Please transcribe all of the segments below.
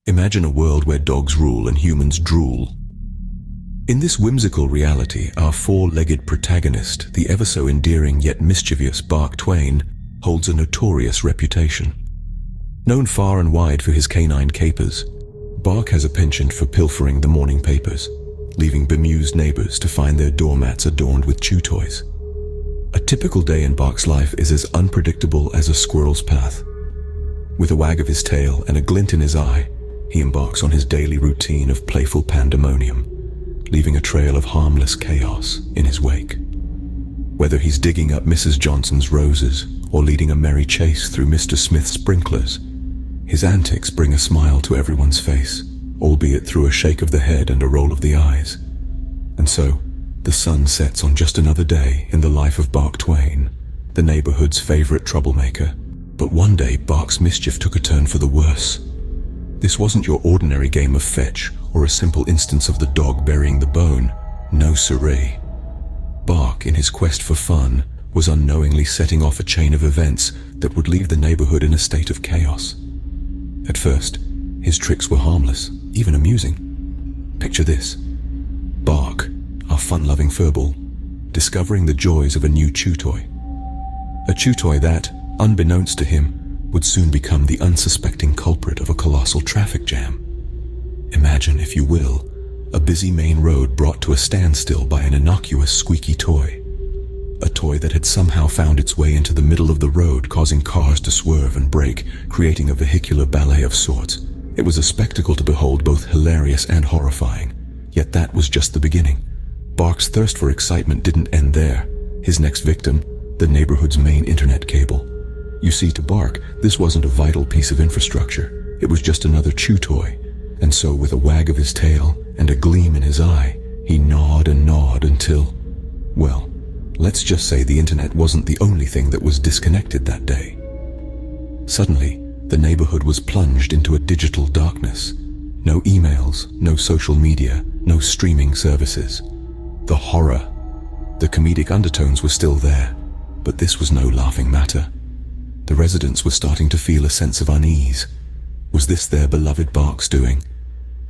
Imagine a world where dogs rule and humans drool. In this whimsical reality, our four-legged protagonist, the ever-so endearing yet mischievous Bark Twain, holds a notorious reputation. Known far and wide for his canine capers, Bark has a penchant for pilfering the morning papers, leaving bemused neighbors to find their doormats adorned with chew toys. A typical day in Bark's life is as unpredictable as a squirrel's path. With a wag of his tail and a glint in his eye, he embarks on his daily routine of playful pandemonium, leaving a trail of harmless chaos in his wake. Whether he's digging up Mrs. Johnson's roses or leading a merry chase through Mr. Smith's sprinklers, his antics bring a smile to everyone's face, albeit through a shake of the head and a roll of the eyes. And so, the sun sets on just another day in the life of Bark Twain, the neighborhood's favorite troublemaker. But one day, Bark's mischief took a turn for the worse. This wasn't your ordinary game of fetch or a simple instance of the dog burying the bone. No siree. Bark, in his quest for fun, was unknowingly setting off a chain of events that would leave the neighborhood in a state of chaos. At first, his tricks were harmless, even amusing. Picture this. Bark, our fun-loving furball, discovering the joys of a new chew toy. A chew toy that, unbeknownst to him, would soon become the unsuspecting culprit of a colossal traffic jam. Imagine, if you will, a busy main road brought to a standstill by an innocuous squeaky toy. A toy that had somehow found its way into the middle of the road, causing cars to swerve and brake, creating a vehicular ballet of sorts. It was a spectacle to behold, both hilarious and horrifying. Yet that was just the beginning. Bark's thirst for excitement didn't end there. His next victim, the neighborhood's main internet cable. You see, to Bark, this wasn't a vital piece of infrastructure. It was just another chew toy. And so, with a wag of his tail and a gleam in his eye, he gnawed and gnawed until, well, let's just say the internet wasn't the only thing that was disconnected that day. Suddenly, the neighborhood was plunged into a digital darkness. No emails, no social media, no streaming services. The horror, the comedic undertones were still there, but this was no laughing matter. The residents were starting to feel a sense of unease. Was this their beloved Bark's doing?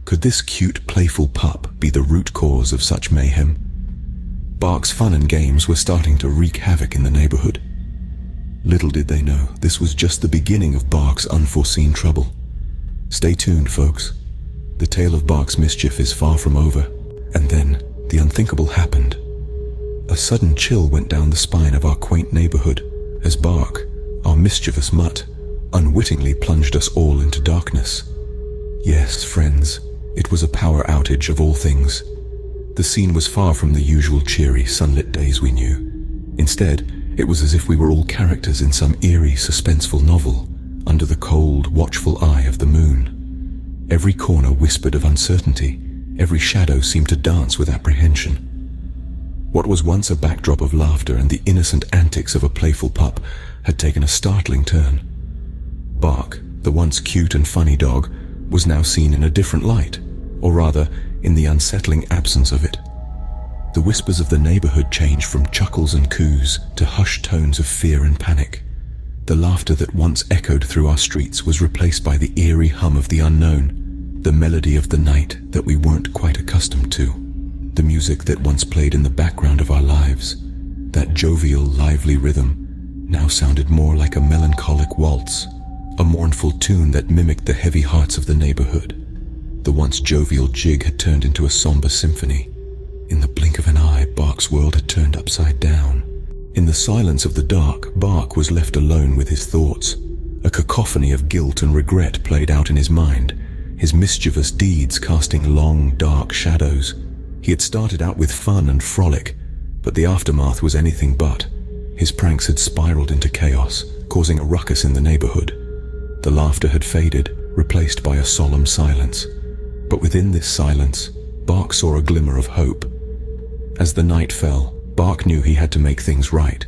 Could this cute, playful pup be the root cause of such mayhem? Bark's fun and games were starting to wreak havoc in the neighborhood. Little did they know, this was just the beginning of Bark's unforeseen trouble. Stay tuned, folks. The tale of Bark's mischief is far from over. And then, the unthinkable happened. A sudden chill went down the spine of our quaint neighborhood as Bark, our mischievous mutt, unwittingly plunged us all into darkness. Yes, friends, it was a power outage of all things. The scene was far from the usual cheery, sunlit days we knew. Instead, it was as if we were all characters in some eerie, suspenseful novel, under the cold, watchful eye of the moon. Every corner whispered of uncertainty, every shadow seemed to dance with apprehension. What was once a backdrop of laughter and the innocent antics of a playful pup had taken a startling turn. Bark, the once cute and funny dog, was now seen in a different light, or rather, in the unsettling absence of it. The whispers of the neighborhood changed from chuckles and coos to hushed tones of fear and panic. The laughter that once echoed through our streets was replaced by the eerie hum of the unknown, the melody of the night that we weren't quite accustomed to. The music that once played in the background of our lives, that jovial, lively rhythm, now sounded more like a melancholic waltz, a mournful tune that mimicked the heavy hearts of the neighborhood. The once jovial jig had turned into a somber symphony. In the blink of an eye, Bark's world had turned upside down. In the silence of the dark, Bark was left alone with his thoughts. A cacophony of guilt and regret played out in his mind, his mischievous deeds casting long, dark shadows. He had started out with fun and frolic, but the aftermath was anything but. His pranks had spiraled into chaos, causing a ruckus in the neighborhood. The laughter had faded, replaced by a solemn silence. But within this silence, Bark saw a glimmer of hope. As the night fell, Bark knew he had to make things right.